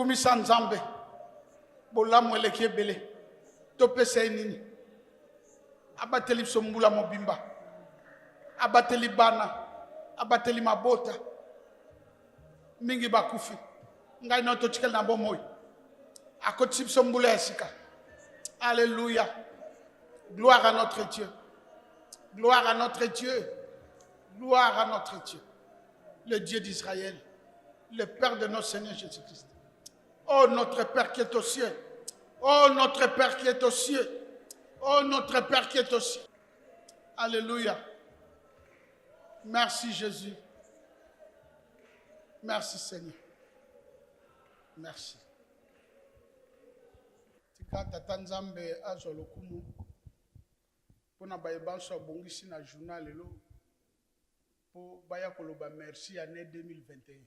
Kumisa Nzambe. Bolamu eleki ebele. Topesa nini. Abateli sombula mobimba. Abateli bana. Abateli mabota. Mingi bakufi. Ngai no tochikel na bomoy. Akotip sombula esika. Alléluia. Gloire à notre Dieu. Gloire à notre Dieu. Gloire à notre Dieu. Le Dieu d'Israël. Le Père de notre Seigneur Jésus-Christ. Oh notre Père qui est aux cieux. Oh notre Père qui est aux cieux. Oh notre Père qui est aux cieux. Alléluia. Merci Jésus. Merci Seigneur. Merci. Tika tata Nzambe azolokumu. Pona bayebanso abongisi na journal lelo. Po baya koloba merci année 2021.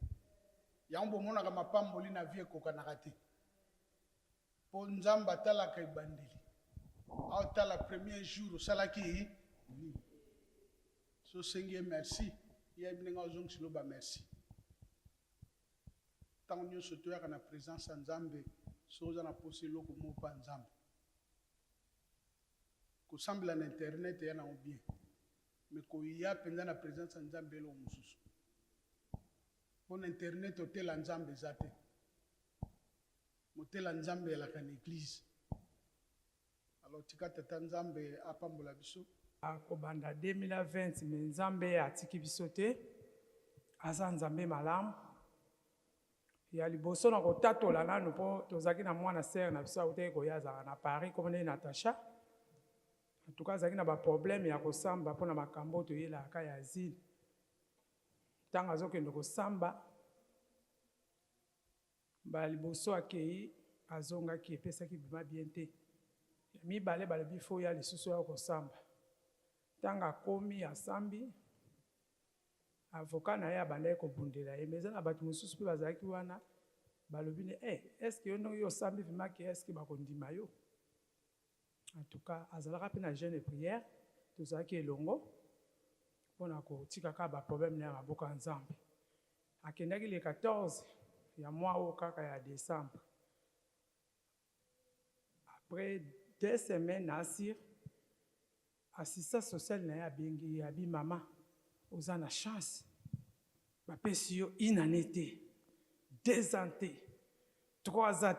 Yambo mona kama pamboli na vie kokanaka te. Po Nzamba talaka ebandeli. Aotala premier jour salaki ni. So sengi merci. Ya binenga ozongisi loba merci. Tant nous sommes tous en présence de Nzambe, nous avons posé le mot pas Nzambe. Qu'on semble en internet et en bien, mais qu'on y a pendant la présence de Nzambe le mususu. Pour internet hôtel Nzambe zate, hôtel Nzambe la can église. Alors tika tata Nzambe apambola biso. Akobanda 2020 mais Nzambe atiki biso te, aza Nzambe malamu. Ya liboso na kotatola nanu po tozaki na mwana sere na biso auté koyaza na Paris comme Natacha. En tout cas zaki na ba problème ya kosamba pona makambo to yela ka ya asile. Tanga zokende kosamba ba liboso akei azonga ki epesa ki bima bien te. Mi balé balobi fo ya lisusu ya kosamba. Tanga komi asambi avocat na ya bandai ko bundela e meza na batu mususu pe bazaki wana balobi ne est-ce que yo sambi vima ke est-ce que bakondima yo. En tout cas azalaka pe na jeûne et prière tozaki elongo pona ko tikaka ba problème na maboka Nzambe. Akendaki le 14 ya mois au kaka ya décembre. Après 2 semaines asir assistant social na ya bengi ya bi mama. Vous avez la chance. Ma personne une année, 2 ans, 3 ans,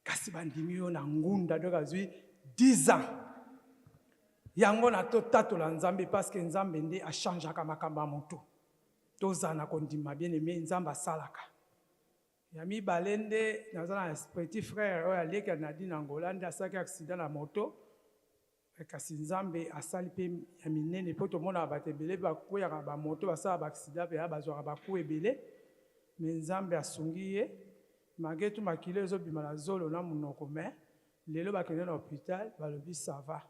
kasi bandimio na ngunda doka zui 10 ans. Yango na to tato la Nzambe parce que Nzambe nde a changé ka makamba moto. Tozana kondima bien aimé Nzamba salaka. Yami balende nazana petit frère oya leka na dina Angola nda saki accident na moto. Kasi Nzambe asali pe ya minene po to mona batebele ba koya ba moto basala ba accident pe bazwa ba ko ebele mais Nzambe asungi ye magetu makile zo bima na zolo na munoko me lelo bakende na hôpital balobi ça va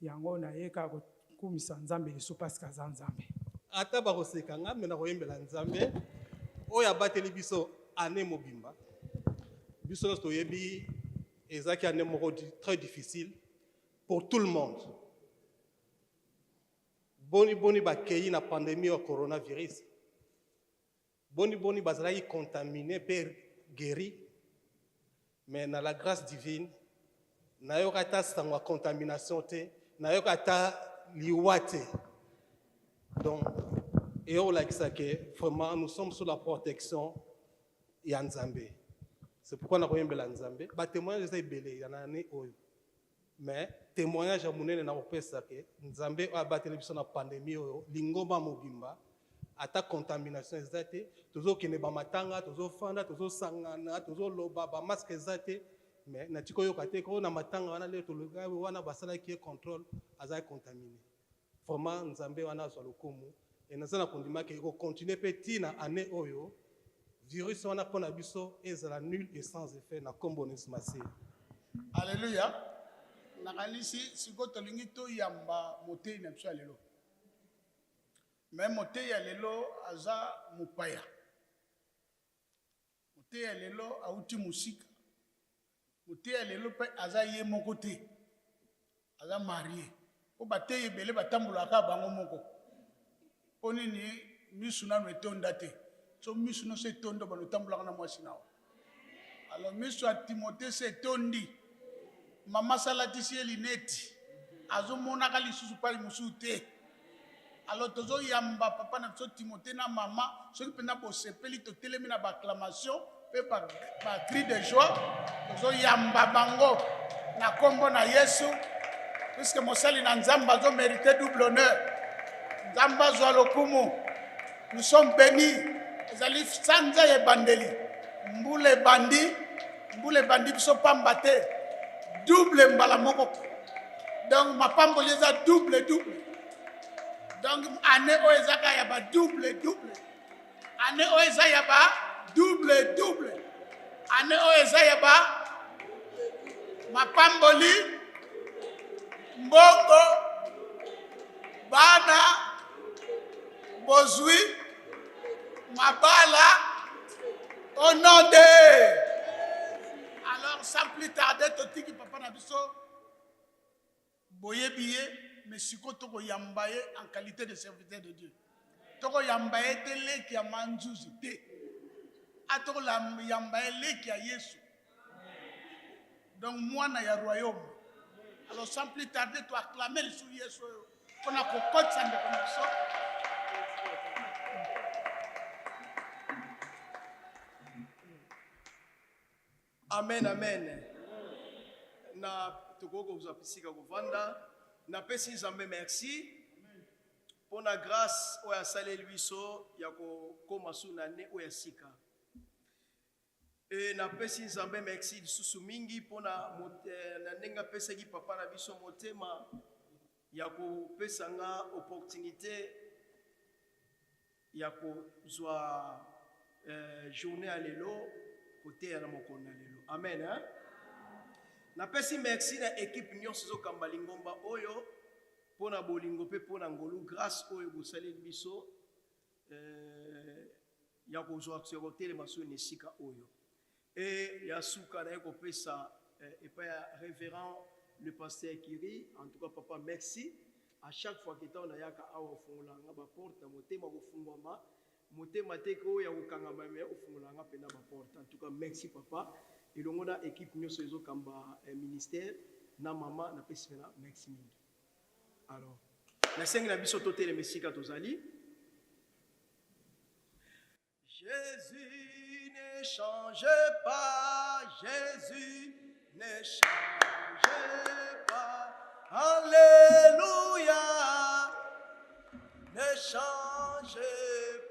yango na yeka ko kumisa Nzambe yesu parce que Nzambe ata ba kosekanga me na koyembela Nzambe oya bateli biso ane mobimba biso to yebi ezaki ane moko très difficile pour tout le monde. Boni bakei na pandémie au coronavirus. Boni bazalaki contaminé per guéri. Mais na la grâce divine, na yo kata sangwa contamination te, na yo kata liwate. Donc et on like ça que vraiment nous sommes sous la protection ya Nzambe. C'est pourquoi na koyembela Nzambe. Ba témoignage za ibele ya na ne oyo. Mais témoignage à monene na opesa ke Nzambe a bateli biso na pandémie oyo lingomba mobimba ata contamination ezate tozo kene ba matanga tozo fanda tozo sangana tozo loba ba masque ezate mais na tiko yo kate ko na matanga wana le tologa wana basala ki contrôle aza contaminé vraiment Nzambe wana zo lokumu et nazana kondima ke ko continuer petit na année oyo virus wana pona biso ezala nul et sans effet na kombonis masi. Alléluia. Nakanisi siko tolingi to yamba motei na biso lelo. Mais motei ya lelo aza mupaya. Motei ya lelo auti musika. Motei ya lelo pe aza ye moko te. Aza marié. Po batei ebele batambulaka bango moko. Poni ni misu nanu etonda te. So misu no se tondo bano tambulaka na mwasi nawo. Alors, miso à Timothée, c'est tondi. Maman salatisi elineti. Azomona kali susu pali musute. Alors, tozo yamba papa na biso Timothée na maman. Ceux qui pena bo sepeli to telemi na acclamation. Pe par cri de joie. Tozo yamba bango. Na kombo na Yesu. Puisque Mosali na Nzamba zo mérité double honneur. Nzamba zo lokumu. Nous sommes bénis. Ezali sanza ye bandeli. Mbule bandi biso pambate. Double mbala moko. Donc ma pamboli eza double. Donc année o ezaka ya ba double. Année o eza ya ba double. Année o eza ya ba ma pamboli mbongo bana bozui mabala au nom de. Alors sans plus tarder totiki papa na biso boye billet mais siko toko yambaye en qualité de serviteur de Dieu. Toko yambaye te leki ya manzuzi te. Atoko yambaye leki ya Yesu. Donc moi na ya royaume. Alors sans plus tarder tu acclamer le sou Yesu. On a cocotte ça de comme Amen. Na tokoko kuzapisika kuvanda. Na pesi nzambe merci. Pour la grâce oya sale luiso ya koma suna ne oya sika. Et na pesi nzambe merci lisusu mingi pona na nenga pesa ki papa na biso motema ya ko pesa nga opportunité ya ko zwa journée à lelo côté ya mokona lelo. Amen hein. Na pesi merci na équipe nyonso zo kamba lingomba oyo pona bolingo pe pona ngolu grâce oyo bosali biso ya ko zwa tserotere maso nesika oyo. Et Yasuka na ko pesa et pas révérend le pasteur Kiri. En tout cas papa merci. À chaque fois que on a yaka awa fungolanga ba porte motema ko fungwama motema te ko ya kokanga ba me ofungolanga pena ba porte. En tout cas merci papa. Et l'on équipe nyonso ezo kamba ministère na mama na pesi na merci mingi. Alors na sengi na biso totele mesika tozali. Jésus ne change pas, Jésus ne change pas. Alléluia, ne change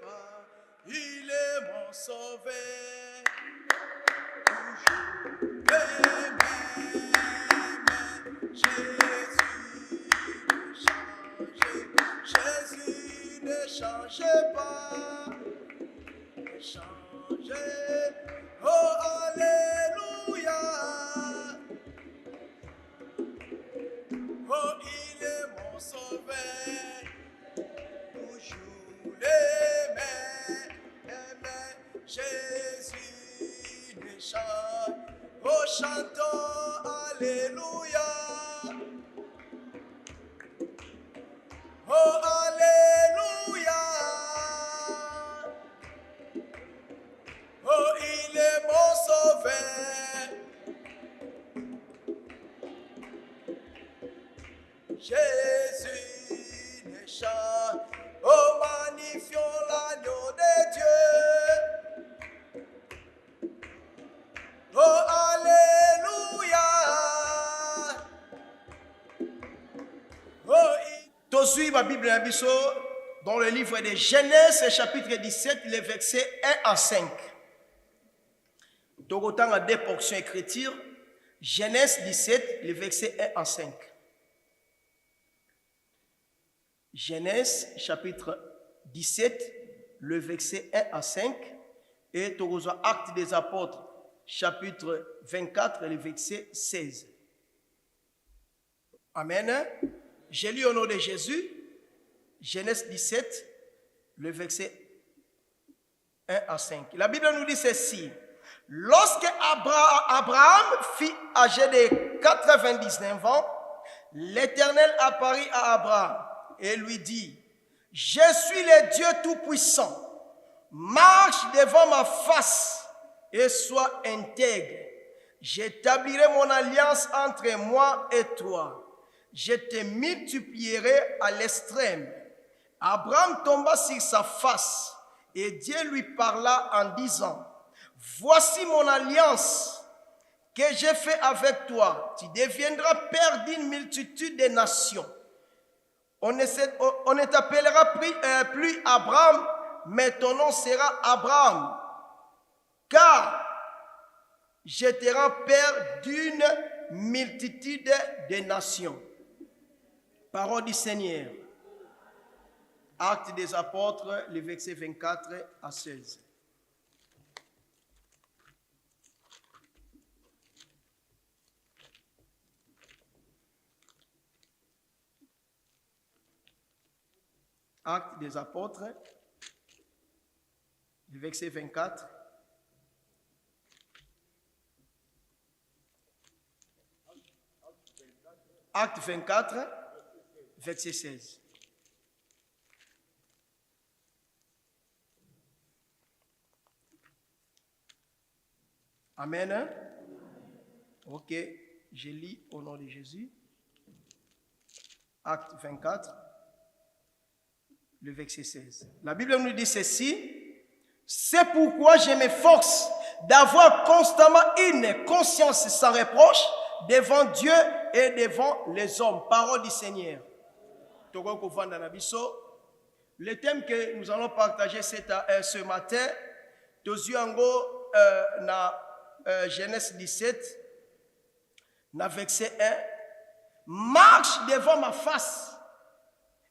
pas, il est mon sauveur. Toujours Jésus ne change pas. Changer, oh alléluia, oh il est mon sauveur, toujours l'aimer, Jésus ne change, oh chantons alléluia, oh alléluia. Oh, il est mon sauveur. Jésus ne change. Oh, magnifions l'agneau de Dieu. Oh, alléluia. Oh, tu suis ma Bible dans le livre de Genèse, chapitre 17, les versets 1 à 5. Donc, autant à deux portions écritures, Genèse 17, les versets 1 à 5. Genèse, chapitre 17, le verset 1 à 5. Et Torozo, Actes des Apôtres, chapitre 24, le verset 16. Amen. J'ai lu au nom de Jésus, Genèse 17, le verset 1 à 5. La Bible nous dit ceci. Lorsque Abraham fut âgé de 99 ans, l'Éternel apparut à Abraham et lui dit, « Je suis le Dieu Tout-Puissant, marche devant ma face et sois intègre. J'établirai mon alliance entre moi et toi. Je te multiplierai à l'extrême. Abraham tomba sur sa face et Dieu lui parla en disant, voici mon alliance que j'ai fait avec toi. Tu deviendras père d'une multitude de nations. On ne t'appellera plus Abraham, mais ton nom sera Abraham. Car je te rends père d'une multitude de nations. Parole du Seigneur. Actes des apôtres, le verset 24 à 16. Actes des apôtres, le verset 24. Acte 24, verset 16. Amen. Ok, je lis au nom de Jésus. Acte 24, le verset 16. La Bible nous dit ceci. C'est pourquoi je m'efforce d'avoir constamment une conscience sans reproche devant Dieu et devant les hommes. Parole du Seigneur. Le thème que nous allons partager ce matin, na Genèse 17, na verset 1, marche devant ma face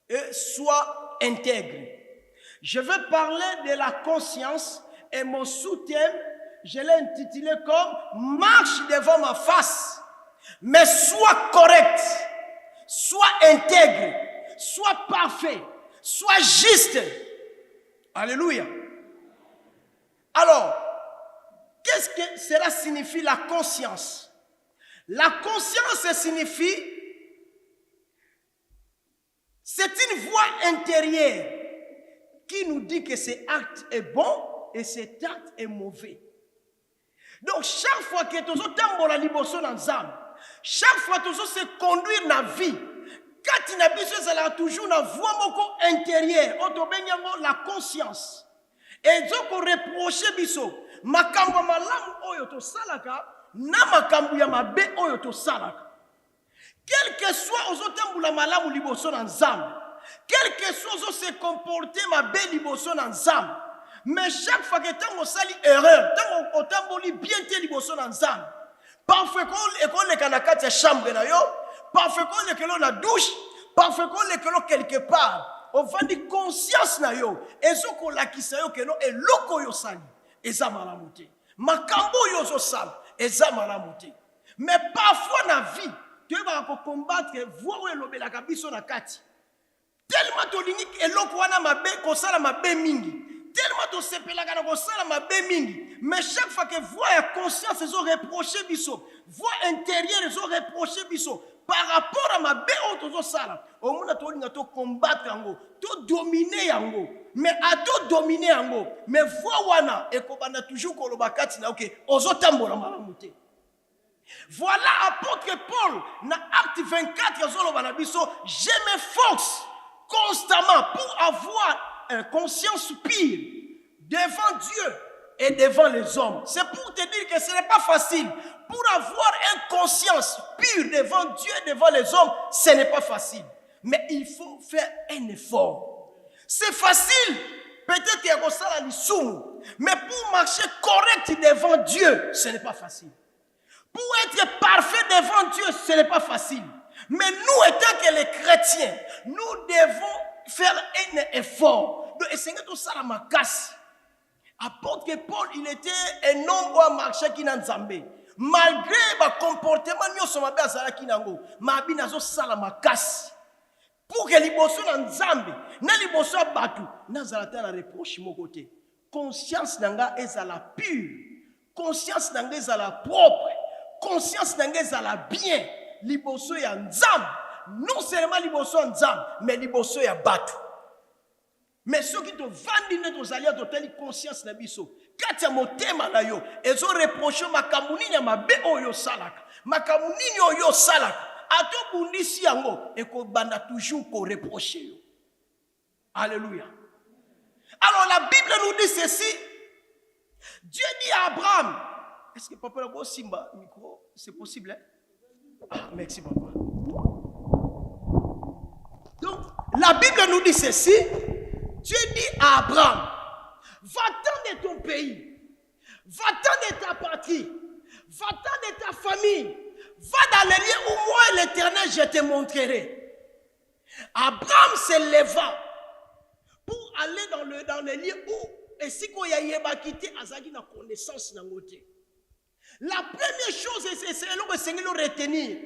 et sois intègre. Je veux parler de la conscience et mon sous-thème, je l'ai intitulé comme marche devant ma face, mais sois correct, sois intègre, sois parfait, sois juste. Alléluia. Alors, qu'est-ce que cela signifie la conscience? La conscience signifie, c'est une voix intérieure qui nous dit que cet acte est bon et cet acte est mauvais. Donc, chaque fois que tu as liboso dans l'âme, chaque fois que tu se conduire dans la vie, quand tu as toujours une voix intérieure, la conscience. Et tu reprocher biso, makambo malamu oyo to salaka, na makambo ya mabe oyo to salaka. Quel que soit aux otambula malamu liboso dans l'âme, quel que soit se comporter mabe liboso dans l'âme, mais chaque fois que tu as sali erreur, tu as bien te liboso dans l'âme. Parfois qu'on est dans la chambre na yo, parfois qu'on est dans la douche, parfois qu'on est quelque part. On va dire conscience na yo, ezoko lakisa yo que non eloko yo sali, eza malamuté. Makambo yo zo sali, eza malamuté. Mais parfois na vie, tu vas combattre voix elobelaka biso na kati. Tellement to lingi eloko wana mabe ko sala mabe mingi. Tellement to sepelaka na ko sala mabe mingi. Mais chaque fois que voix ya conscience ezo reprocher biso, voix intérieure ezo reprocher biso. Par rapport à ma béo sala, au monde a to combattre yango, to dominer yango, mais à to dominer yango, mais voix wana et kobana toujours kolobakati na ok, ozotambola malamuté. Voilà apôtre Paul na acte 24 yazolobana biso, je m'efforce constamment pour avoir une conscience pure devant Dieu et devant les hommes. C'est pour te dire que ce n'est pas facile. Pour avoir une conscience pure devant Dieu et devant les hommes, ce n'est pas facile. Mais il faut faire un effort. C'est facile. Peut-être qu'il y a ça la lissoum. Mais pour marcher correct devant Dieu, ce n'est pas facile. Pour être parfait devant Dieu, ce n'est pas facile. Mais nous, étant que les chrétiens, nous devons faire un effort. De essayer tout ça à ma casse. Apôtre Paul, il était un homme qui a marché qui n'a Nzambé. Malgré le comportement, nous sommes à Kinango, mais nous sommes à ma casse. Pour que les bossons dans Nzambé, les bossons à Batu, nous allons la reproche mon côté. Conscience nanga est à la pure, conscience nanga est à la propre, conscience nanga est à la bien. Les bossons à Nzambé, non seulement les bossons à Nzambé, mais les bossons à Batu. Mais ceux qui te vendent aux alliés de telle conscience na biso kati ya motema na yo ezo reproche makambo nini ya mabe oyo salaka makambo nini oyo salaka ato bundisi yango ekobanda toujours ko reprocher yo. Alléluia. Alors la Bible nous dit ceci. Dieu dit à Abraham, est-ce que papa la simba micro, c'est possible hein? Ah, merci papa. Donc la Bible nous dit ceci. Dieu dit à Abraham, va-t'en de ton pays, va-t'en de ta patrie, va-t'en de ta famille, va dans les lieux où moi l'Éternel je te montrerai. Abraham se leva pour aller dans les lieux où et si qu'on y a quitté azaki na connaissance na ngote. La première chose c'est là que Seigneur retenir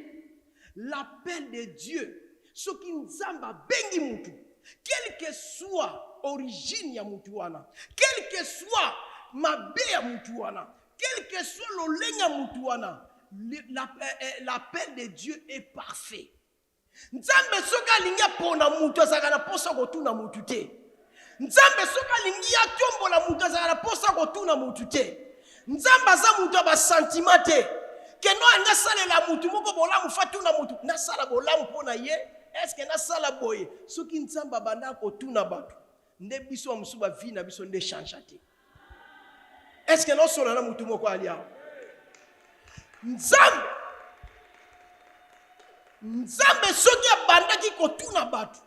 l'appel de Dieu. Ce qui nous zamba bengi mutu, quelle que soit origine ya mutu wana, quel que soit mabe ya mutu wana, quel que soit l'oleng ya mutu wana, l'appel de Dieu est parfait. Nzambe soka linga pona mutu azaka posa kotuna mutu te. Nzambe soka lingi ya tombola mutu azala posa kotuna mutu te. Nzambe aza mutu ba sentiment te. Keno anga sala la mutu moko bolamu fatuna mutu na sala bolamu pona ye. Est-ce que na sala boye soki nzamba banda kotuna batu nde biso musuba vi na biso nde change te. Est-ce que no solo na mutu moko alia? Nzambe soki abanda ki kotuna batu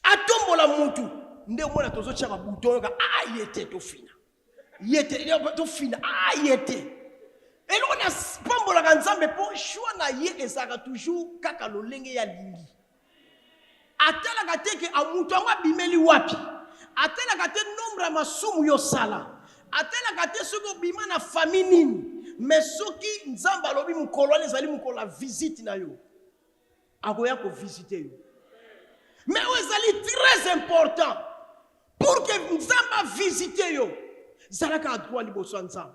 atombola mutu nde mwana tozo chaka bouton ka yete to fina yete to fina yete elo na pambola ka Nzambe po choix na ye ezaka toujours kaka lolenge ya lingi atala ka teke amutu anga bimeli wapi atala ka te nombre ya masumu yo sala atala ka te soko bima na famille nini mais soki Nzambe alobi mukolo ezali mukolo visite na yo akoya ko visiter yo. Mais ezali très important pour que Nzamba visite yo. Zalaka droit liboso Nzamba.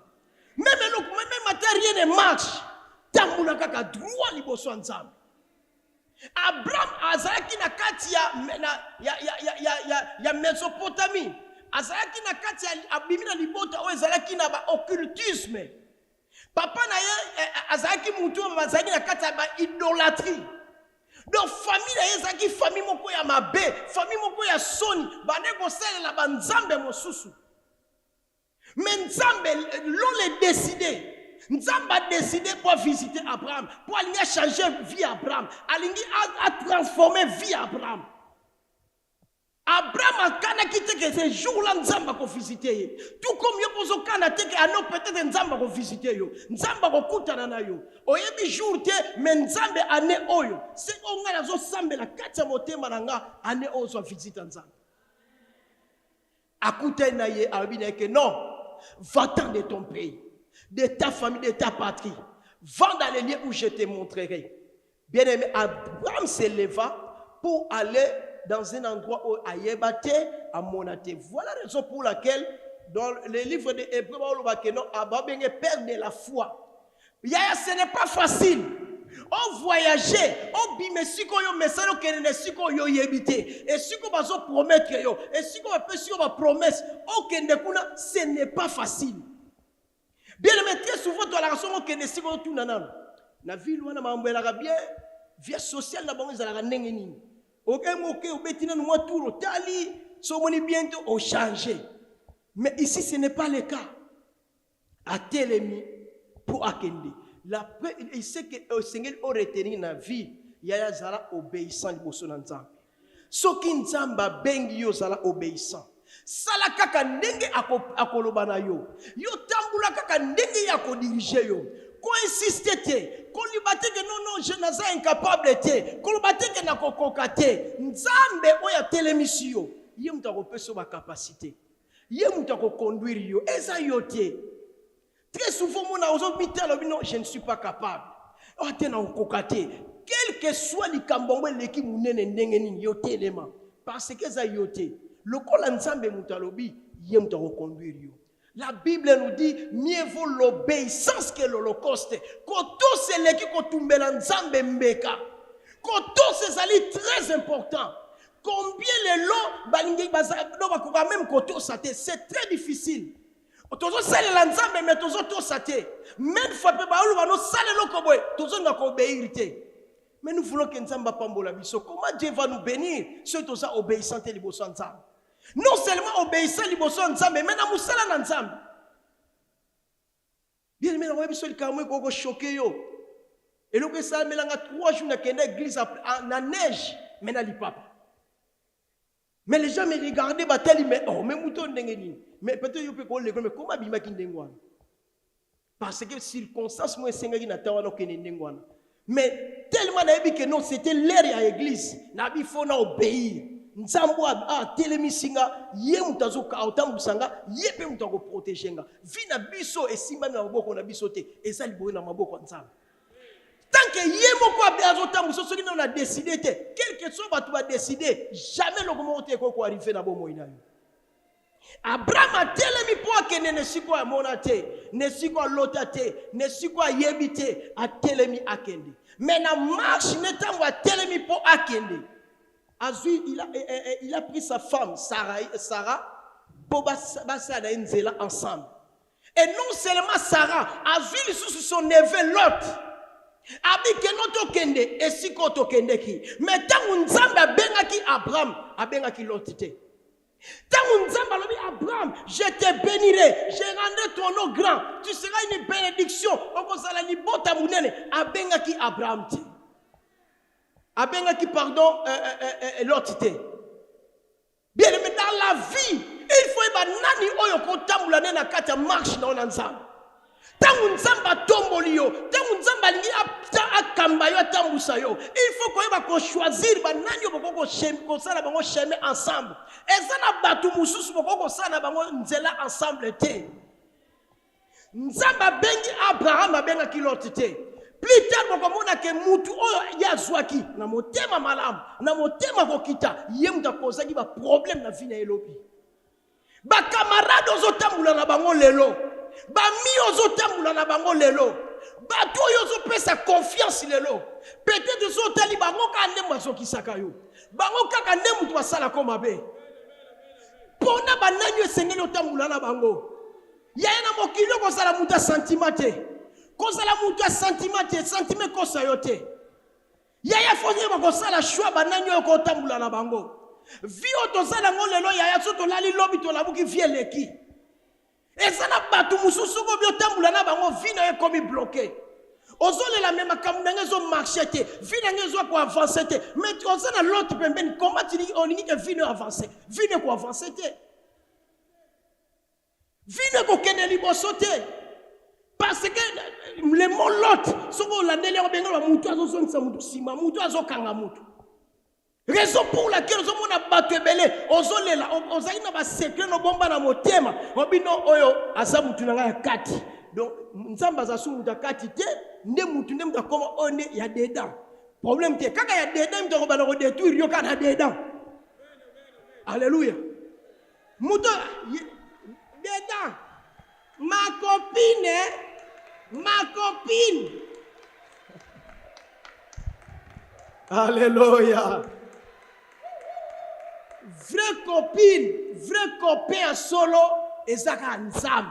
Même matériel ne marche. Tambula kaka droit liboso Nzamba. Abraham azalaki na kati ya Mésopotamie. Azalaki na kati ya abimina libota o ezalaki na ba occultisme. Papa na ye azalaki mutu azalaki na kati ya ba idolâtrie. Donc famille ezaki famille moko ya mabe, famille moko ya soni, bande kosala la banzambe mosusu. Mais Nzambe l'on décidé. Nzambe a décidé pour visiter Abraham, pour aller changer vie Abraham, aller a transformer vie Abraham. Abraham a kana quitté que ce jour-là Nzamba ko visiter. Tout comme yo pozo kana te que ano peut-être Nzamba ko visiter yo. Nzamba ko kutana na yo. Oyebi jour te mais Nzambe ane oyo. C'est on nga zo sambela katya motema nanga ane ozo visiter Nzamba. Akuta na ye abina que non. Va-t'en de ton pays, de ta famille, de ta patrie. Va dans les lieux où je te montrerai. Bien-aimé, Abraham se leva pour aller dans un endroit où Ayebate a monaté. Voilà la raison pour laquelle, dans le livre de Hébreux, Abraham perd la foi. Ce n'est pas facile. On voyageait, on bimesiko yo mesalo kenene siko yo yebite. Et siko bazo promettre yo, et siko ba pesio ba promesse, o kende kuna, ce n'est pas facile. Bien aimé, très souvent dans la raison on kende siko tout nanano. Na ville wana mambela bien, vie sociale na bango ezala ndenge nini. OK moke obetina no tour otali, so moni bientôt au changer. Mais ici ce n'est pas le cas. A telemi pour akende. Il sait que le Seigneur a retenu la vie, il y a zala obéissant liboso na Nzambe. Soki Nzamba bengi yo zala obéissant. Sala kaka ndenge akoloba na yo. Yo tambula kaka ndenge ya ko diriger yo. Ko insister te, ko libate que non je naza incapable te, ko libate que na kokoka te. Nzambe oya telemisi yo. Ye muta ko peso ba capacité. Ye muta ko conduire yo. Eza yo te. Très souvent, je ne suis pas capable. Quel que soit le kambombe l'équipe parce que ça yote. Le col ensemble mutalobi yem ta reconduire yo. La Bible nous dit mieux vaut l'obéissance que l'holocauste. Koto c'est l'équipe kotumbela nzambe mbeka. Koto c'est très important. Combien les lots balingi baza même koto c'est très difficile. Tozo salela nzambe mais tozo to sate. Même fois pe ba olu ba no salelo ko boy, tozo nga ko obéir te. Mais nous voulons que nzamba pambola biso. Comment Dieu va nous bénir si toza obéissant te liboso nzambe? Non seulement obéissant liboso nzambe, mais na musala na nzambe. Bien mais na webiso likamwe ko choquer yo. Et le que ça melanga 3 jours na kende église na neige, mais na lipapa. Mais les gens me regardaient, mais oh, mais mouton ndengeni. Mais peut-être que vous pouvez mais comment bimaki ndengwana? Parce que circonstances moi sengaki na tawana kene ndengwana. Mais tellement nabi que non, c'était l'air à l'église. Nabi faut na obéir. Nzambo telemisinga ye mutazo ka otambusanga ye pe mutako protéger nga. Vina biso esimba na maboko na biso te. Eza liboye na maboko nzambe. Tant que yemo ko azotambu soki na a décidé te, quel que soit batu va décider, jamais le comment te ko arriver na bomo ina yo. Abraham a telemi po akene ne siko ya monate, ne siko lota te, ne siko yebite a telemi akende. Mais na marche ne tango a telemi po akende. Azui il a pris sa femme Sarah pour basa na nzela ensemble. Et non seulement Sarah, azui sous son neveu Lot. Abi kenoto kende esiko to kende ki mais tangu nzambe abengaki Abraham abengaki Lot te tangu nzambe alobi Abraham je te bénirai je rendrai ton nom grand tu seras une bénédiction okozala libota munene abengaki Abraham te abengaki pardon Lot te bien mais dans la vie il faut ba nani oyo ko tambula na kata marche na nzambe tangu nzamba tomboli yo tangu nzamba lingi akamba yo tambusa yo il faut ko ba ko choisir ba nani boko ko ko sala bango chemin ensemble ezana batu mususu boko ko sala bango nzela ensemble te nzamba bengi Abraham abenga kiloti te plus tard boko mona ke mutu oyo yazwaki na motema malamu na motema kokita ye mutakozaki ba problème na vie na elobi ba camarade ozotambula na bango lelo ba mi ozotambula na bango lelo bato ozo pesa confiance lelo peut-être zotali bango ka ndemba zokisaka yo bango kaka ndembu to basala ko mabe pona bananyo esengeli otambula na bango yaya na mokilo kozala muta sentiment te kozala muta sentiment te sentiment kosa yo te yaya fonye bakosala choix bananyo ko otambula na bango vio tozala ngo lelo yaya soto lali lobi to labuki vieleki ezana batu mususu ko biotambula na bango vina e komi bloqué ozolela même kamnanga zo marcher te vina ngezo ko avancer te mais ozana l'autre pembeni comment tu dis on dit que vina avancer vina ko avancer te vina ko kene liboso te parce que le mot l'autre soko la ndele ko benga mutu azo sonisa mutu sima mutu azo kanga mutu raison pour laquelle nous avons battu belé ozolela ozaina ba secret no bomba na motema obino oyo asamutu na kati donc nzamba za sumu ta kati te nde mutu nde mtakoma one ya dedans problème te kaka ya dedans mtako bana ko détruire yo kana dedans alléluia mutu dedans ma copine alléluia. Vrai copain à solo, ezaka nzambe.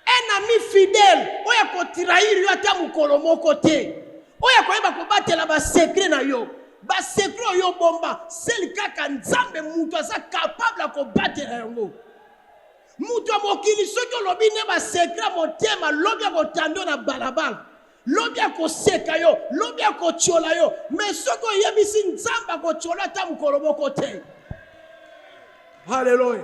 Un ami fidèle, oya ko trahir yo ata mukolo moko te. Oya ko yeba ko batela ba secret na yo. Ba secret yo bomba, sel kaka nzambe mutu asa capable ko batela yango. Mutu amokili soki lobi ne ba secret motema lobi ko tando na balabala. Lobi ko seka yo, lobi ko tchola yo, mais soko yebisi nzamba ko tchola ata mukolo moko te. Alléluia.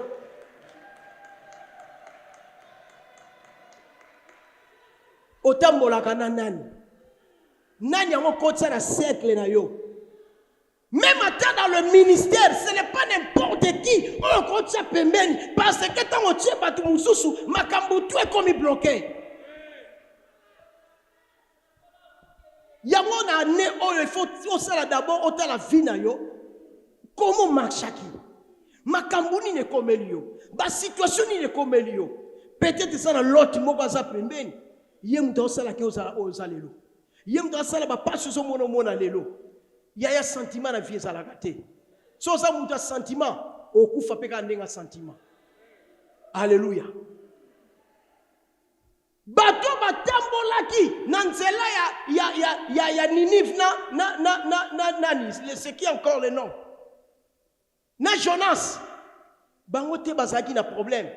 Otambolaka na nani? Nani yango kotsa na cercle na yo? Même dans le ministère, ce n'est pas n'importe qui. On kotsa pembeni parce que tango tche batu mususu makambo tout est comme bloqué. Yango na ne oyo il faut osala d'abord otala vie na yo. Comment marchaki? Makambuni ne komelio, ba situation ni ne komelio. Peut-être ça na l'autre moko za pembeni. Yem to sala ke oza lelo. Yem to sala ba pas so mona lelo. Yaya sentiment na vie za la gâté. So ça muta sentiment okufa peka ndenga sentiment. Alléluia. bato batambolaki na nzela ya Ninive nani c'est qui encore le nom na Jonas bango te bazaki na problème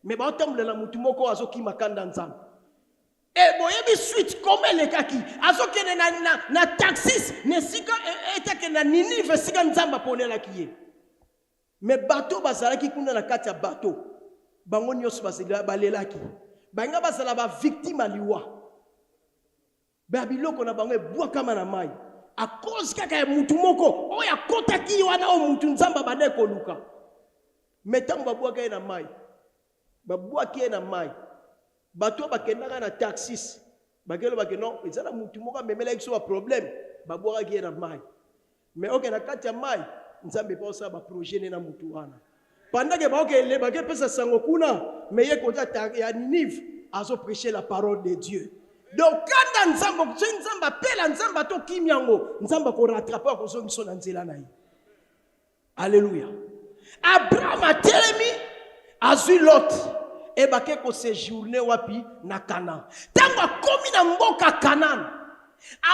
mais batambolela mutu moko azoki makanda nzambe et boyebi suite comme elekaki azokende na taxis ne sika etake na Ninive sika nzamba ponelaki ye mais bato bazalaki kuna na kati ya bato bango nyonso balelaki banga bazala ba victime aliwa ba biloko na bango ebwakama na mai a cause kaka ya mutu moko oya kotaki wana o mutu nzamba bade koluka metango babwaka ye na mai babwaki ye na mai bato bakendaka na taxis bakelo bakeno ezala mutu moko memela kiso ba problème babwaka ye na mai mais oke na kati ya mai nzambe posa ba projet na mutu wana pendant que baokele bakepesa sango kuna mais ye konta ya Ninive azo prêcher la parole de Dieu. Donc quand nzambo nzamba appelle nzamba to kimyango nzamba ko rattraper ko zongiso na nzela na ye. Alléluia. Abraham a telemi azui Lot et bake ko séjourner wapi na Canaan. Tango komi na mboka Canaan.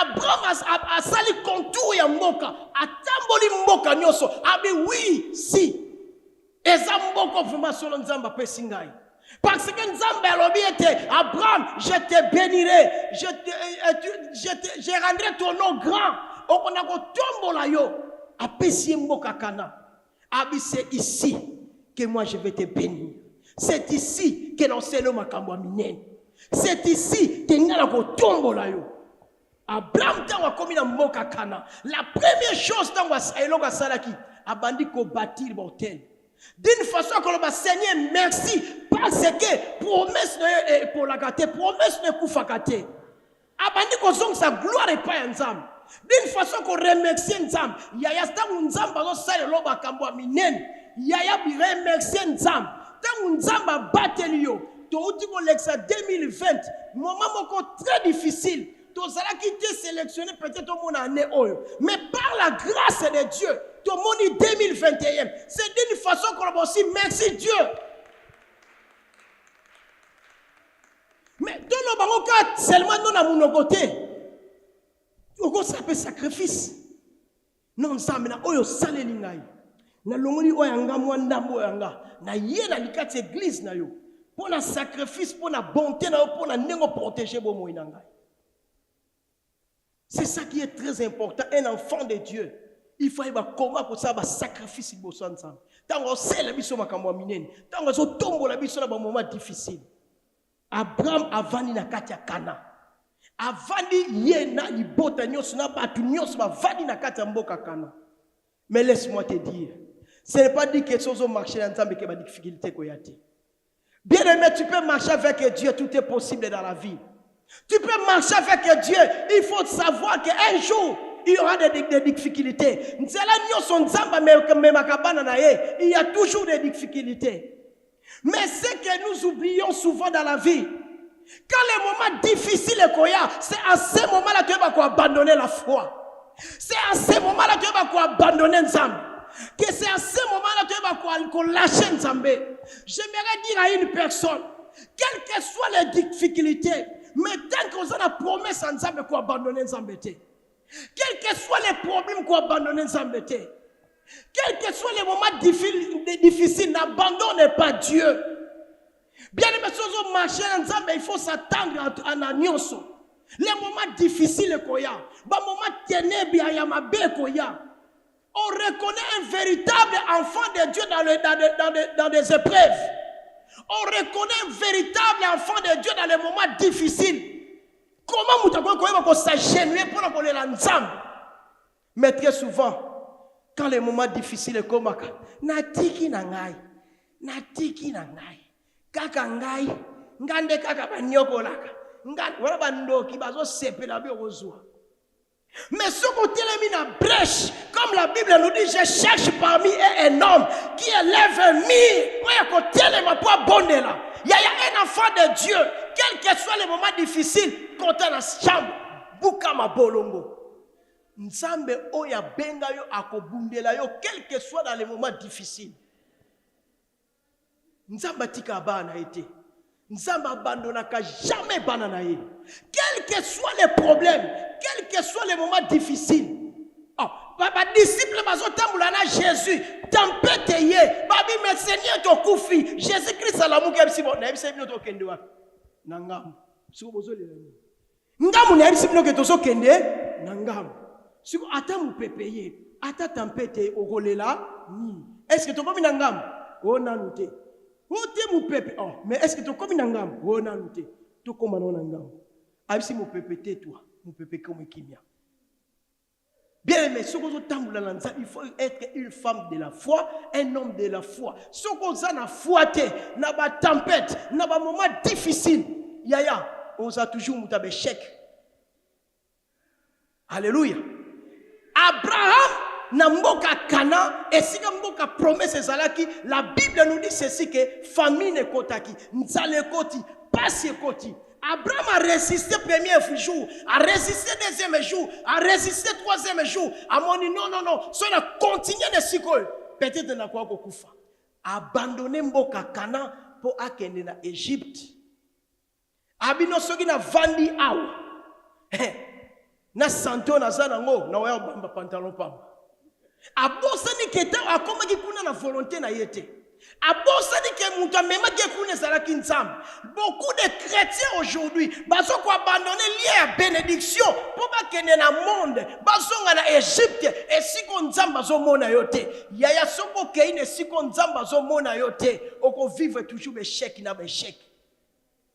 Abraham a sali contour ya mboka, atamboli mboka nyoso, abi oui, si. Eza mboko vraiment solo nzamba pesingai. Parce que nzamba alobi ete Abraham, je te bénirai, je rendrai ton nom grand. Okona ko tombola yo, apesi mboka Kana. Abi c'est ici que moi je vais te bénir. C'est ici que l'enseigne makambo minene. C'est ici que ngala ko tombola yo. Abraham tango komi na mboka Kana. La première chose tango elonga salaki, abandi ko bâtir l'hôtel. D'une façon que le Seigneur merci parce que promesse ne pour la gâter, promesse ne koufa gâter. Abandi ko zong sa gloire et pas ensemble. D'une façon qu'on remercie ensemble. Yaya sta nzamba zo sale lo bakambo minen. Yaya bi remercie ensemble. Tant nzamba batelio. To uti ko l'exa 2020, moment moko très difficile. To sala qui te sélectionné peut-être au monde année oyo. Mais par la grâce de Dieu, to moni 2021, c'est d'une façon qu'on aussi merci Dieu. Mais tout le monde seulement non à mon côté. Oko sape sacrifice. Non nzambe na oyo saleli ngai. Na longoli oyanga mwanda moyanga. Na ye na likati église na yo. Pour la sacrifice, pour la bonté na yo, pour la nengo protéger bo moyi na ngai. C'est ça qui est très important. Un enfant de Dieu, il faut avoir comment pour ça sacrifice il bosse ensemble. Tant on sait la biso makamwa minene, tant on tombe la biso na ba moment difficile. Abraham avani na kati ya Kana. Avani yena libota nyonso na batu nyonso ba vani na kati ya mboka Kana. Mais laisse-moi te dire, ce n'est pas dit que choses ont marché ensemble que ba difficulté ko yate. Bien aimé, tu peux marcher avec Dieu, tout est possible dans la vie. Tu peux marcher avec Dieu, il faut savoir qu'un jour, il y aura des difficultés. Il y a toujours des difficultés. Mais ce que nous oublions souvent dans la vie, quand les moments difficiles c'est à ce moment-là que tu vas abandonner la foi. C'est à ce moment-là que tu vas abandonner Nzambe. Que c'est à ce moment-là que tu vas lâcher Nzambe. J'aimerais dire à une personne, quelles que soient les difficultés, mais tant qu'on a la promesse en Nzambe qu'on abandonne Nzambe. Quels que soient les problèmes qu'on abandonne Nzambe. Quels que soient les moments difficiles, n'abandonne pas Dieu. Bien les choses marcher en Nzambe, il faut s'attendre à l'agneau. Les moments difficiles qu'on y a, les moments ténèbres, il y a ma belle qu'on y a. On reconnaît un véritable enfant de Dieu dans des épreuves. On reconnaît un véritable enfant de Dieu dans les moments difficiles. Comment nous s'agenouiller pour qu'on les ensemble? Mais très souvent, quand les moments difficiles comme natiki nangai, kaka ngai, ngande kaka banyokolaka, ngande wala bandoki bazo sepela bi ozwa. Mais ce côté là mis na brèche, comme la Bible nous dit, je cherche parmi eux un homme qui élève un mur pour y côté les pour abonner là. Il y a un enfant de Dieu, quels que soient les moments difficiles, quand on a chambre, bukama bolongo. Nzambe oya benga yo akobundela yo, quel que soit dans les moments difficiles. Nzamba tika ba na été. Nzamba abandonnaka jamais bana na ye. Quels que soient les problèmes, quels que soient les moments difficiles. Oh, baba disciple bazotambola na Jésus, tempête ye, babi mais Seigneur to kufi, Jésus-Christ alamuka ebisibo, na ebisibo bino to kende wapi? Na ngamu. Siko bozolela ni. Ngamu na ebisibo ke tozo kende na ngamu. Siko ata mupepe ye, ata tempête okolela ni. Est-ce que to komi na ngamu? O nanu te. Ote mupepe. Oh, mais est-ce que to komi na ngamu? O nanu te. To koma na ngamu. Abisi mupepe te toi, mupepe comme kimia. Bien aimé, il faut être une femme de la foi, un homme de la foi. Ce qu'on a na foi, na ba tempête, na ba moment difficile, yaya, on a toujours un échec. Alléluia. Abraham na mboka Kana et si mboka promesse zalaki, la Bible nous dit ceci que famine kotaki, nzale koti, passe koti. Abraham a résisté premier jour, a résisté deuxième jour, a résisté troisième jour. A mon dit non, so na continué de sikol. Peut-être na kwa kokufa. Abandonné mboka Kana pour akende na Égypte. Abino soki na vandi awa. Na santo na zanango na waya bamba pantalon pamba. Abosani keta akoma kikuna na volonté na yete. Beaucoup de chrétiens aujourd'hui ont abandonné lié à bénédiction pour pas qu'il y ait un monde en Égypte et si on zamba zomona yote yaya soko keine si on zamba zomona yote on vivre toujours échec na échec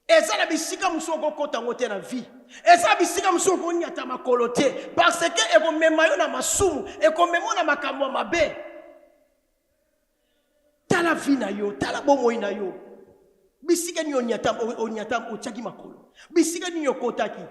et ça la bisika musoko kota ngote na vie et ça bisika musoko nyata makolote parce que eko memayo na masumu eko memona makambo mabe. Tala vina yo, tala bomo ina yo. Bisika ni onyatam ochaki makolo. Bisika ni yokotaki.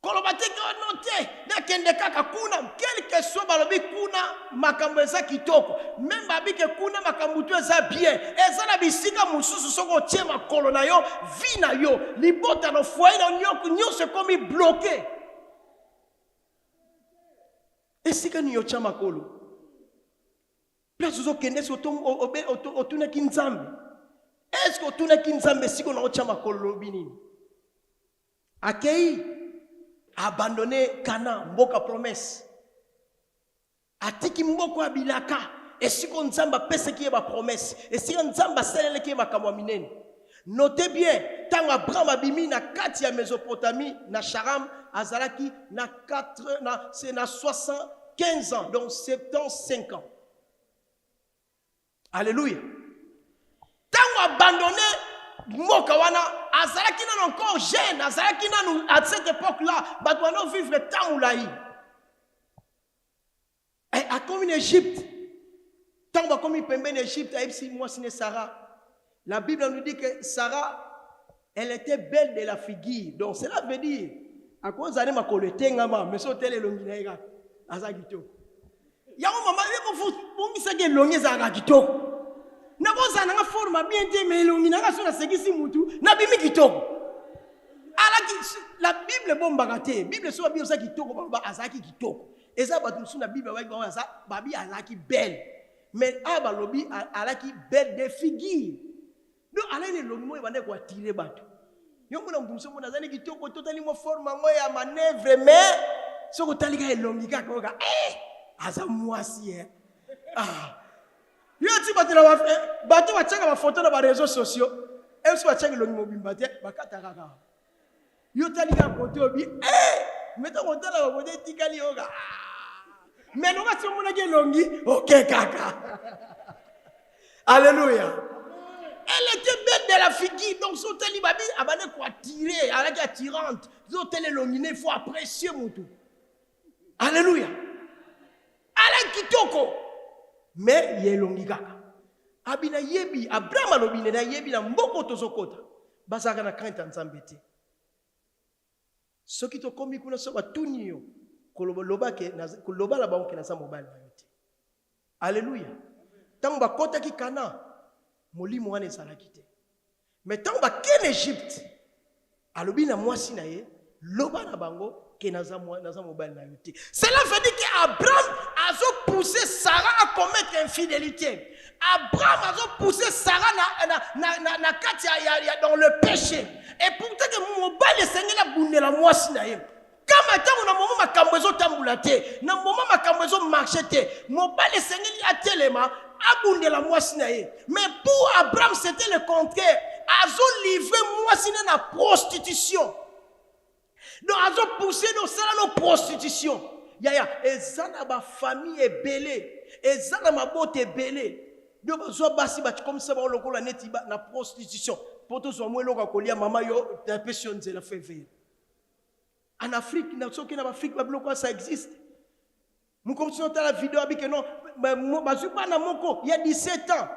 Kolobateka note na kende kaka kuna quelque soit balobi kuna makambo eza kitoko. Même babi ke kuna makambo tu eza bien. Eza na bisika mususu soko tie makolo na yo, vina yo, libota no foyer na nyoko nyose komi bloqué. Esika ni yo chama makolo. Est-ce que otuna kinzambe siko na ochama kolobini akei abandonné Kana mboka promesse atiki mboko abilaka esiko nzamba pese ki ba promesse esiko nzamba selele ki makamwa minene. Notez bien tant Abraham abimi na kati ya Mésopotamie na Charam azalaki na 75 ans donc 75 ans. Alléluia. Tant abandonné Mokawana, Azalaki n'a encore jeune, Azalaki n'a à cette époque-là, Batouano vivre tant oulaï. Et à comme une Égypte, tant comme une pembe en Égypte, moi c'est Sarah. La Bible nous dit que Sarah, elle était belle de la figure. Donc cela veut dire, à cause de ma colette, mais c'est tel l'onginaïga, Azagito. Ya mama vous misage longi za kitoko na boza na forma bien te mais longi na so na segisi mutu na bimi kitoko ala la Bible bombagate Bible so bi osa kitoko baba azaki kitoko eza batu suna Bible wa ba za babi azaki belle mais aba lobi alaki belle de figure no ala ne longi mo bande ko attirer batu yongo na mtu msomo nazani kitoko totali mo forma ngo ya manœuvre mais soko talika elongi kaka aza mwasi yo ti batela bato bachaka ba photo na ba réseaux sociaux et so bachaka longi mobimba te bakata kaka yo talika photo bi meta motala ba bote tikali yoga mais no ngati mona ke longi OK kaka. Alléluia. Elle était belle de la figure donc so tali babi abane ko attirer avec attirante so tele longi il faut apprécier mon tout. Alléluia. Ala kitoko mais yelongi kaka abina yebi Abraham alobine na yebi na mboko tozokota bazaka na crainte nzambe te soki to komi kuna so batuni yo kolobake na kolobala banke na mobali na yote. Alléluia. Tango bakota ki Kana molimo wana ezalaki te mais tango bakene Égypte alobina mwasi na ye loba na bango. Cela veut dire qu'Abraham a poussé Sarah à commettre infidélité. Abraham a poussé Sarah na kati dans le péché. Et pourtant que mobali sengi na bundela mwasi na ye. Kama tango na moment makambo ezo tambula te, na moment makambo ezo marcher te, mobali sengi atelema abundela mwasi na ye. Mais pour Abraham c'était le contraire. Azo livré mwasi na prostitution. Donc azo poussé dans ça la prostitution. Yaya ezana ba famille ebelé, ezana mabote ebelé. Donc bazo basi ba comme ça ba lokola neti ba na prostitution. Poto zo mwelo ka kolia mama yo ta pension de la février. En Afrique, na soki na Afrique ba bloko ça existe. Nous continuons dans la vidéo avec non bazu pas na moko il y a 17 ans.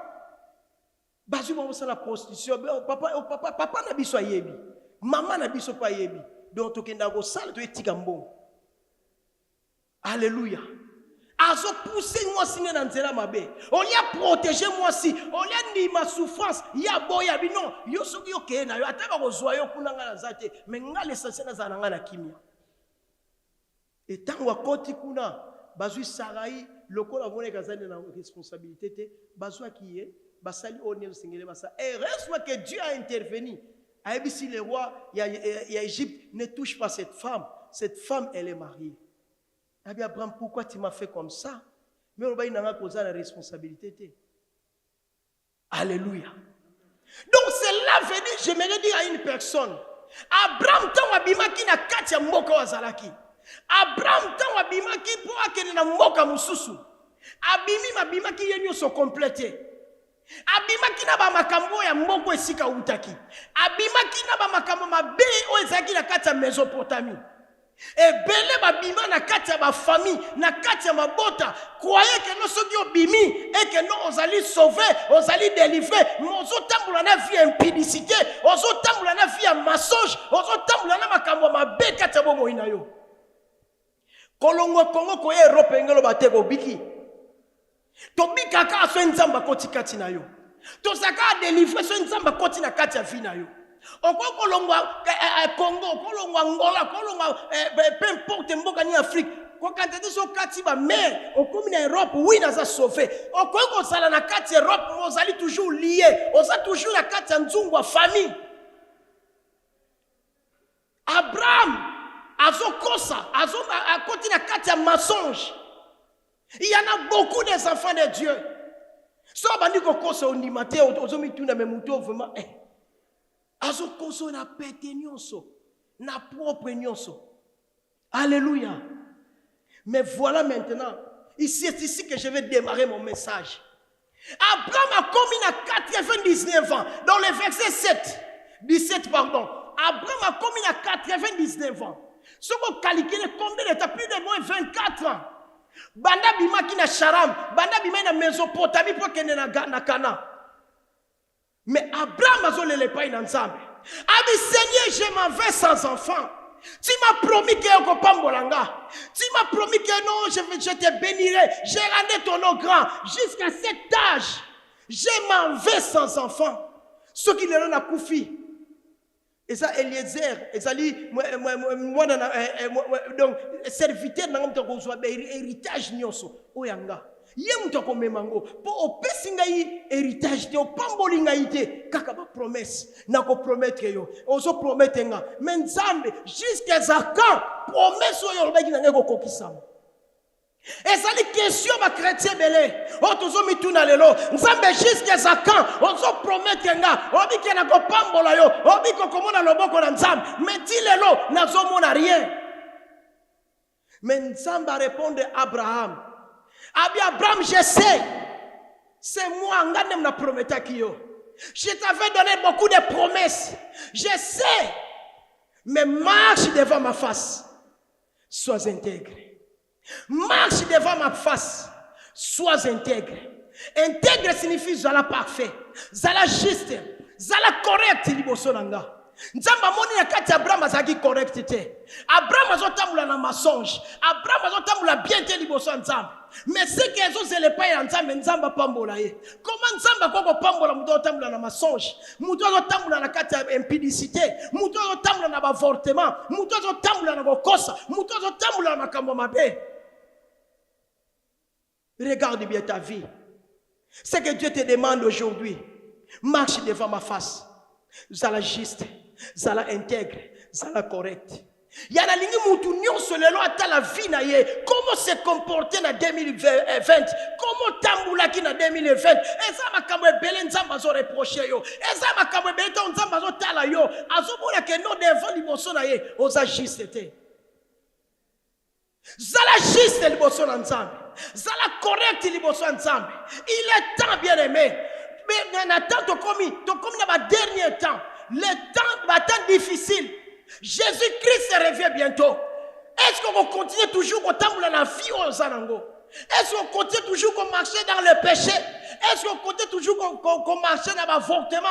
Bazu ba ça la prostitution papa na biso yebi. Maman na biso pa yebi. Donc tokenda ko sala to etika mbongo. Alléluia. Azo pousser moi si na nzela mabe. On y a protégé moi si. On y a ni ma souffrance. Ya boya bi non. Yo soki yo ke na yo ataba ko zwa yo kuna ngala zate. Mais ngale sasa na za ngala kimia. Et tant wa koti kuna bazui sarai lokola vone kazani na responsabilité te bazwa kiye basali onel singele basa. Et heureusement que Dieu a intervenu. Si le roi il y a Égypte ne touche pas cette femme. Cette femme elle est mariée. Abraham, pourquoi tu m'as fait comme ça? Mais on va y avoir la responsabilité. Alléluia. Donc cela veut dire, j'aimerais dire à une personne, Abraham tant wabimaki na kati ya mboka wa zalaki. Abraham tant wabimaki pour akene na mboka mususu. Abimi mabimaki yenyo so complété. Abimaki na ba makambo ya mboko esika utaki. Abimaki na ba makambo mabe o ezaki na kati ya Mésopotamie. Et belé babima na kati ya ba famille na kati ya mabota croyez que non soki obimi et que non ozali sauver ozali délivrer mozo tambula na vie impudicité ozo tambula na vie mensonge ozo tambula na makambo mabe kati ya bomo ina yo kolongo kongo ko Europe ngelo bateko biki to bikaka aso nzamba koti kati na yo to saka délivrer so nzamba koti na kati ya vie na yo. Kolongwa Congo, kolongwa Angola, kolongwa peu importe mboka ni Afrique. Kwa kantete so kati ba mais au comme na Europe oui na za sauver. Ko sala na kati Europe mozali toujours lié, oza toujours na kati ya nzungu wa famille. Abraham azokosa, akoti na kati ya mensonge. Il y en a beaucoup des enfants de Dieu. So bandi ko kosa ondimate ozomi tuna memuto vraiment azo koso na pete nyonso na propre nyonso. Alléluia. Mais voilà maintenant, ici c'est ici que je vais démarrer mon message. Abraham a commis à 99 ans dans le verset 17 pardon. Abraham a commis à 99 ans. Ce qu'on calcule combien de temps, plus de moins 24 ans. Banda bimaki na Charam, banda bimaki na Mésopotamie pour kende na Cana. Mais Abraham a zolé les pains ensemble. A dit Seigneur, je m'en vais sans enfant. Tu m'as promis que tu m'as promis que non, je te bénirai. J'ai rendu ton nom grand. Jusqu'à cet âge, je m'en vais sans enfant. Ce qui est là, Koufi. Et ça, Eliezer, et ça dit, moi, donc, serviteur, héritage, oyanga. Yem to komemango po opesi ngai héritage te opamboli ngai te kaka ba promesse na ko promettre yo ozo promettre nga mais nzambe jusqu'à quand promesse yo lobaki na ngeko kokisama ezali question ba chrétien belé o tozo mituna lelo nzambe jusqu'à quand ozo promettre nga obiki na ko pambola yo obiko komona loboko na nzambe mais ti lelo nazo mona rien mais nzambe répondre Abraham. Abraham, je sais. C'est moi, Nganem na prometté Kyo. Je t'avais donné beaucoup de promesses. Je sais. Mais marche devant ma face. Sois intègre. Marche devant ma face. Sois intègre. Intègre signifie zala parfait. Zala juste. Zala correct, liboso nanga. Nzamba moni na kati Abraham azaki correct te. Abraham azotambula na mensonge. Abraham azotambula bien te liboso nzamba. Mais ce que ezo zele pa ya nzamba nzamba pambola ye. Comment nzamba koko pambola muto otambula na mensonge? Muto azotambula na kati ya impudicité. Muto azotambula na avortement. Muto azotambula na kokosa. Muto azotambula na makambo mabe. Regarde bien ta vie. Ce que Dieu te demande aujourd'hui, marche devant ma face. Zala juste, zala intègre, zala correct. Il y a lingi mutu nyonso lelo ata la vie na ye. Comment se comporter na 2020? Comment tambulaki na 2020? Eza makambo ebele nzamba zo reprocher yo. Eza makambo ebele to nzamba zo tala yo. Azobona ke no devant liboso na ye, oza juste te. Zala juste liboso na nzambe. Zala correct liboso na nzambe. Il est temps bien aimé. Mais na temps to komi na ba dernier temps. Le temps difficile. Jésus-Christ revient bientôt. Est-ce qu'on va continuer toujours à tamboula la vie aux Zanango? Est-ce qu'on continue toujours à marcher dans le péché? Est-ce qu'on continue toujours à marcher dans l'avortement?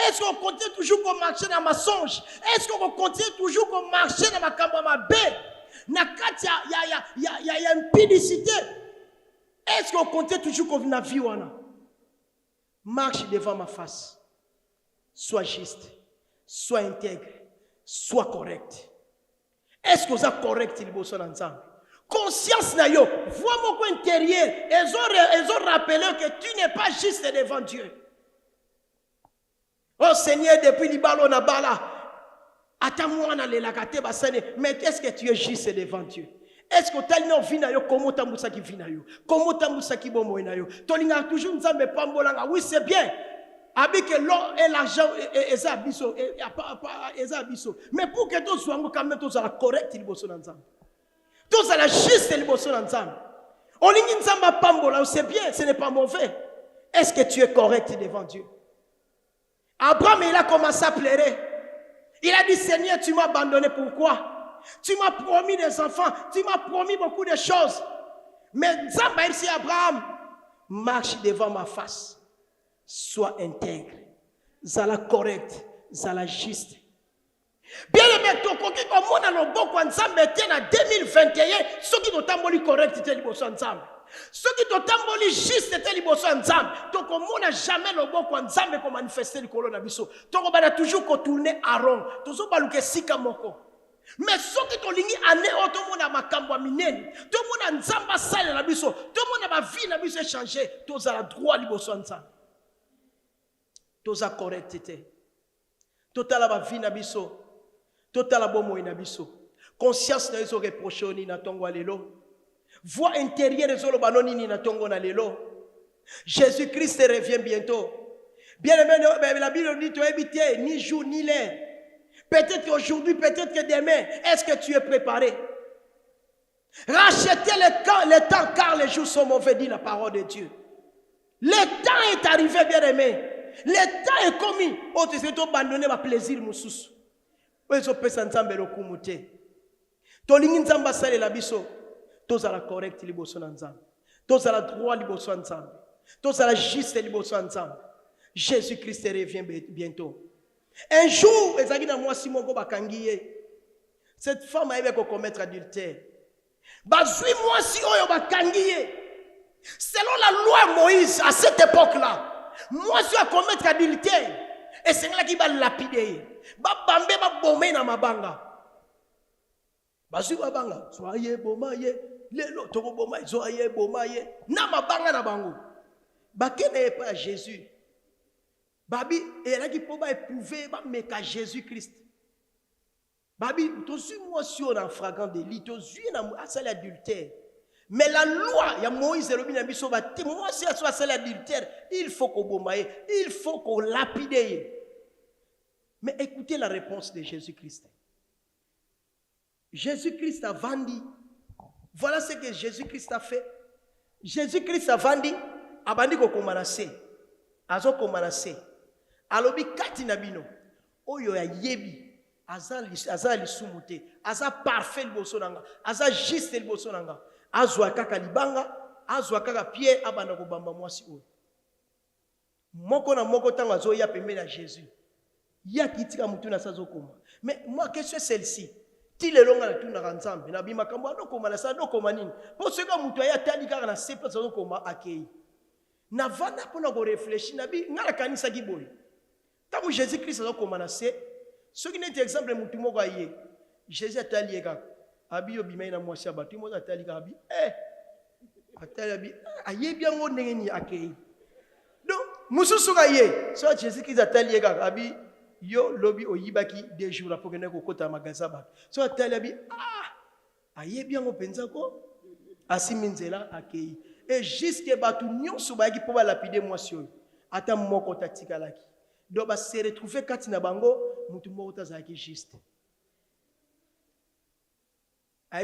Est-ce qu'on continue toujours à marcher dans le mensonge? Est-ce qu'on continue toujours à marcher dans ma kambama bé? Il y a une pédicité. Est-ce qu'on continue toujours à la vie? Marche devant ma face. Sois juste. Sois intègre. Sois correct. Est-ce que vous êtes correct il bosse ensemble? Conscience na yo, vois mon coin intérieur. Ils ont rappelé que tu n'es pas juste devant Dieu. Oh Seigneur, depuis l'ibalo na bala, attends-moi na lelakate basane. Mais est-ce que tu es juste devant Dieu? Est-ce que tu as une vie na yo? Comment tu as une vie na yo? Comment tu as une bomo na yo? Tu as toujours nzambe pambolanga. Oui, c'est bien. Avec l'or et l'argent et ça biso mais pour que tu sois quand même tous à la correct il bosse ensemble tous à la juste il bosse ensemble on ligne nzamba pambola c'est bien ce n'est pas mauvais. Est-ce que tu es correct devant Dieu? Abraham il a commencé à pleurer. Il a dit Seigneur tu m'as abandonné, pourquoi? Tu m'as promis des enfants, tu m'as promis beaucoup de choses, mais nzamba il dit Abraham marche devant ma face. Sois intègre, zala correct, zala juste. Bien aimé, tu koki comme on a le bon quoi ensemble en 2021, ceux qui t'ont correct étaient liboso ensemble. Ceux qui t'ont juste étaient liboso ensemble. Donc on n'a jamais le bon quoi ensemble pour manifester le colon abisso. Donc on a toujours tourner à rond. Toujours baluke sika moko. Mais ceux qui t'ont ligné année tout le monde a makambo minene. Tout le monde a nzamba sale na biso. Tout le monde a ma vie na biso changé. Tous à la droit liboso ensemble. Toza correctité. Total la vie na biso. Total la bomo na biso. Conscience na iso reproché ni na tongo lelo. Voix intérieure ezolo banoni ni na tongo na lelo. Jésus-Christ revient bientôt. Bien aimé, la Bible dit tu es habité ni jour ni l'heure. Peut-être qu'aujourd'hui, peut-être que demain, est-ce que tu es préparé? Rachetez le temps car les jours sont mauvais, dit la parole de Dieu. Le temps est arrivé, bien aimé. Le temps est commis. Oh, tu sais, tu abandonné ma plaisir, moussous. Oh, ils ont fait ça ensemble, le kumute. Tolingi nzamba sale la biso. Tous à la correcte, les bossons ensemble. Tous à la droite, les bossons ensemble. Tous à la juste, les bossons ensemble. Jésus-Christ revient bientôt. Un jour, cette femme a commettre adultère. Selon la loi Moïse, à cette époque-là, moi je vais commettre adultère. Et c'est là qui va lapider. Babambe ba bomé na mabanga. Basu babanga, soyez bomaye, lelo toko bomaye, soyez bomaye, na mabanga na bango. Bakene pas Jésus. Babi, et là qui peut pas éprouver, mais qu'à Jésus-Christ. Babi, tu suis moi sur un fragment de lit, tu suis à celle adultère. Mais la loi, il y a Moïse et le Binabiso, moi si à celle adultère, il faut qu'on bomaye, il faut qu'on lapide. Mais écoutez la réponse de Jésus-Christ. Jésus-Christ a vendu. Voilà ce que Jésus-Christ a fait. Jésus-Christ a vendu, a vendu qu'on commence. Azo komanase alobi kati na bino oyo ya yebi aza lisumuté aza parfait liboso nanga aza juste liboso nanga azwa kaka libanga azwa kaka pied abanda ko bamba mwasi oyo moko na moko tango azo ya pembeni na Jésus ya kitika mutu na sazo koma. Mais moi question celle-ci ti le longa na tuna nzambe na bima kambo ndo koma na sa ndo koma nini po seka mutu ya tali kaka na sepa sazo koma akei na vana pona ko réfléchir na bi ngala kanisa ki boy tango Jésus Christ a commencé ce qui n'est exemple mutu moko aye Jésus atali ka abi obimai na mwasi abatu mo atali ka abi atali abi aye biango ndenge ni akei mususuka ye so Jésus-Christ atali kaka abi yo lobi oyibaki 2 jours après que neko kota magasin ba so atali abi ayebi yango penza ko asimi nzela akei et jusque batu nyonso bayaki po balapide mwasi oyo ata moko tatikalaki donc ba se retrouver kati na bango mutu moko tazalaki juste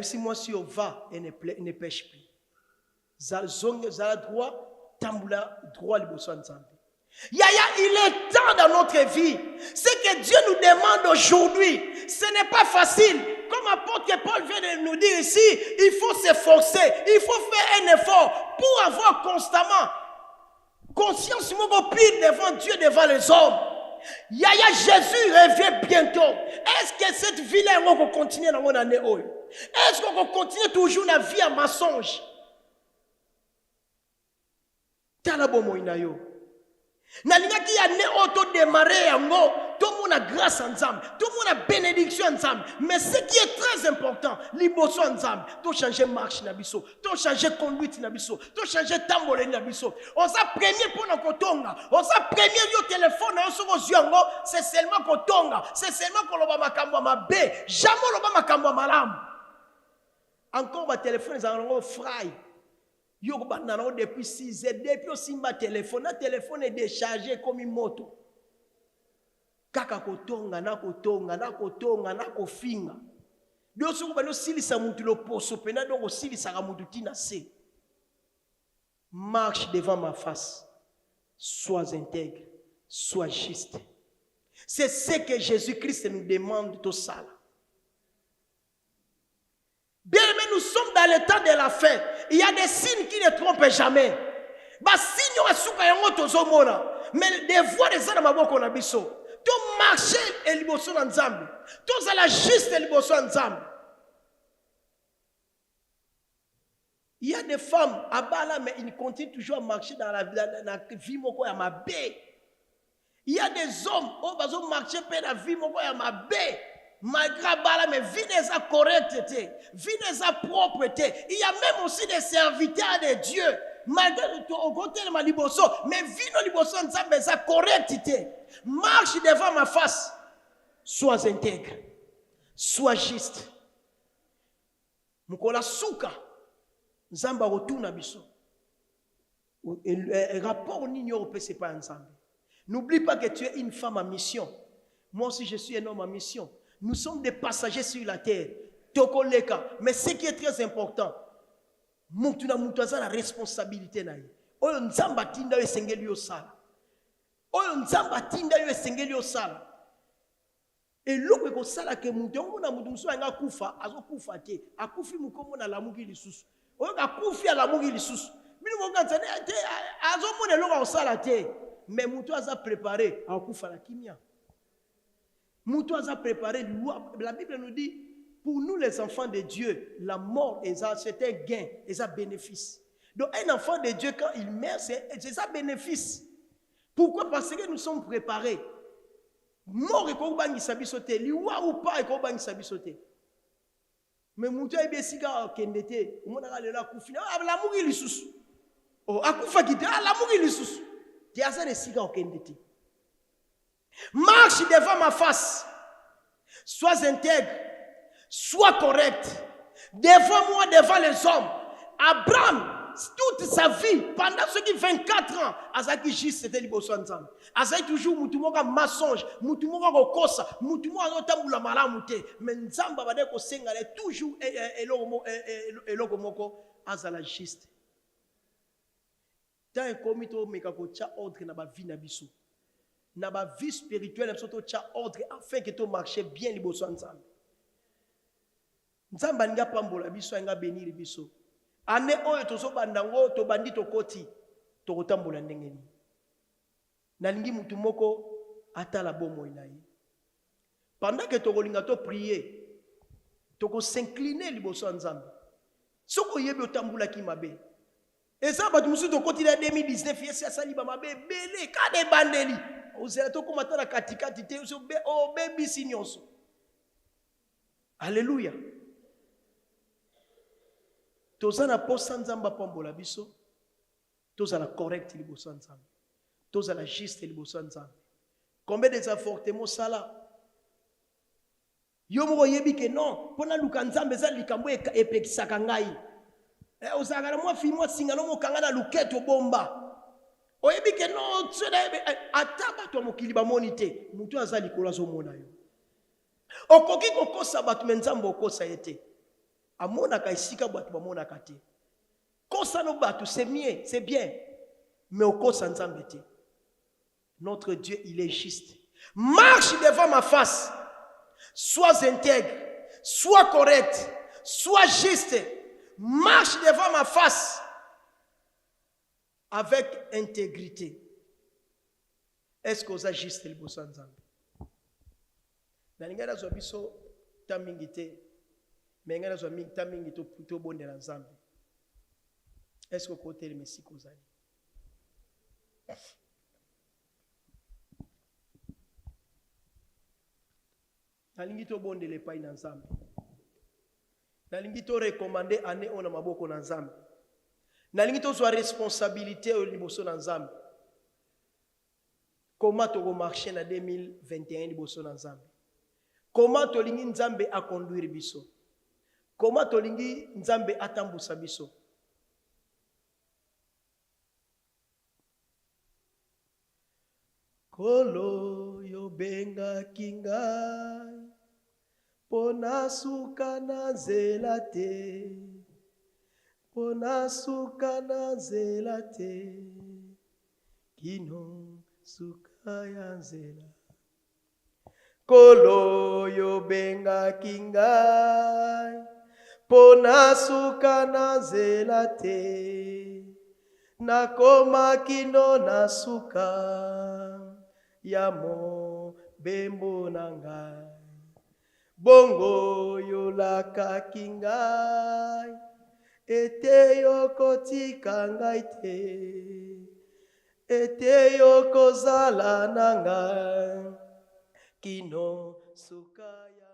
si mwasi oyo va et ne pêche plus zala droit tambula droit liboso nzambe. Yaya, il est temps dans notre vie. Ce que Dieu nous demande aujourd'hui, ce n'est pas facile. Comme apôtre Paul vient de nous dire ici, il faut s'efforcer, il faut faire un effort pour avoir constamment conscience pire devant Dieu, devant les hommes. Yaya, Jésus revient bientôt. Est-ce que cette vie-là, on va continuer dans mon année? Est-ce qu'on va continuer toujours la vie à mensonge? Talabo inayo. Nalingaki ya ne auto démarrer yango, tout le monde a grâce ensemble, tout le monde a bénédiction ensemble. Mais ce qui est très important, liboso ensemble, tout changer marche nabiso, tout changer conduite nabiso, tout changer tambole nabiso. On sa premier pour nos kotonga, on sa premier yo téléphone na yo yango, c'est seulement kotonga, c'est seulement ko loba makambo mabe, jamais loba makambo malam. Encore ba téléphone za ngo fry. Yo banana depuis 6 heures, depuis simba téléphone, na téléphone est déchargé comme une moto. Kaka kotonga na kotonga na kotonga na kofinga. Dio soko bano silisa mutu lo poso pena donc silisa ka mutu tina se. Marche devant ma face. Sois intègre, sois juste. C'est ce que Jésus-Christ nous demande tout ça. Bien aimé, nous sommes dans le temps de la fin. Il y a des signes qui ne trompent jamais. Ba signes wa suka yango tozomona. Mais des voix des ana maboko na biso. To marcher et liboso na nzambe. To za la juste et liboso na nzambe. Il y a des femmes à Bala mais ils continuent toujours à marcher dans la vie moko ya mabe. Il y a des hommes au bazo marcher pe na vie moko ya mabe. Malgré Bala, mais vie n'est pas correcte, vie n'est pas propre. Il y a même aussi des serviteurs de Dieu. Malgré au côté de ma liboso, mais vie non liboso n'est pas correcte. Marche devant ma face. Sois intègre. Sois juste. Mukola suka. Nzamba retourne biso. Rapport n'ignore pas c'est pas ensemble. N'oublie pas que tu es une femme à mission. Moi aussi je suis un homme à mission. Nous sommes des passagers sur la terre. Tokoleka. Mais ce qui est très important, Moutuna Moutaza la responsabilité. Oyo nzamba tinda yo sengeli yo sala. Oyo nzamba tinda yo sengeli yo sala. Et l'autre ko sala ke mutongo na mutumso anga kufa, azo kufa te. Akufi mukomo na lamuki lisusu. Oyo akufi ala lamuki lisusu. Minu mo ngantane te azo mona loka sala te. Mais mutu aza préparé akufa la kimia. Moutou a préparé, la Bible nous dit, pour nous les enfants de Dieu, la mort, c'est un gain, c'est un bénéfice. Donc un enfant de Dieu, quand il meurt, c'est un bénéfice. Pourquoi? Parce que nous sommes préparés. Mort et qu'on bangi sabi sauter, liwa ou pas et qu'on bangi sabi sauter. Mais Moutou a bien siga kendete, on a la koufina, l'amour il sous. Oh, akoufa kite, l'amour il sous. Tu as ça de siga kendete. Marche devant ma face. Sois intègre. Sois correct. Devant moi, devant les hommes. Abraham, toute sa vie, pendant ce qui 24 ans, Azaki juste c'était liboso ensemble. Azaki toujours mutumoka mensonge, mutumoka kokosa, mutumoka notambula malamu te. Mais nzamba bade ko sengale toujours eloko moko azala juste. Tant komi to meka ko cha ordre na ba vie na biso. Na ba vie spirituelle surtout tcha ordre afin que tu marches bien liboso ensemble. Nzamba nga pambola biso nga bénir biso. Ane oyo tozo bandango to bandi to koti to kotambola ndenge ni. Nalingi mutu moko atala bomo inayi. Pendant que to kolinga to prier, to ko s'incliner liboso nzambe. Soko yebi otambula ki mabe. Et ça ba tumusu to koti la 2019 yesi asali ba mabe belé ka de bandeli. Ozela to komata na katikati te so be o baby sinyonso. Alléluia. Tozana posa nzamba pambola biso. Tozana correct liboso nzamba. Tous à la juste liboso nzambe. Combien des avortements ça là? Yo mo yebi que non, pona luka nzambe za likambo epekisaka ngai. Ozaka na mwa fi mwa singa no mo kanga na luketo bomba. Oyebi que non, tsena ataba to mokili ba monite, mutu azali kola zo mona yo. Okoki kokosa batu menzambo okosa yete. Amona ka isika batu ba mona kate. Kosa no batu c'est mieux, c'est bien. Mais okosa nzambe te. Notre Dieu, il est juste. Marche devant ma face. Sois intègre, sois correct, sois juste. Marche devant ma face avec intégrité. Est-ce que vous êtes juste le bosso nzambe? Nalingana zo biso tamingite. Mengana zo mingi tamingito plutôt bonde na nzambe. Est-ce que côté le messi kozali? Nalingi to bonde le pai na nzambe. Nalingi to recommander ane ona maboko na nzambe. Nalingi to zwa responsabilité au liboso na nzambe. Comment to go marcher na 2021 liboso na nzambe? Comment to lingi nzambe a conduire biso? Comment to lingi nzambe atambusa biso? Kolo yo benga kingai pona suka na nzela te, pona suka na nzela te, kino suka ya nzela. Kolo yo benga kingai pona suka na nzela te, nakoma kino na suka ya mo bembo na ngai. Bongo yo laka kingai ete yo kotika ngai te, ete yo kozala na ngai kino suka ya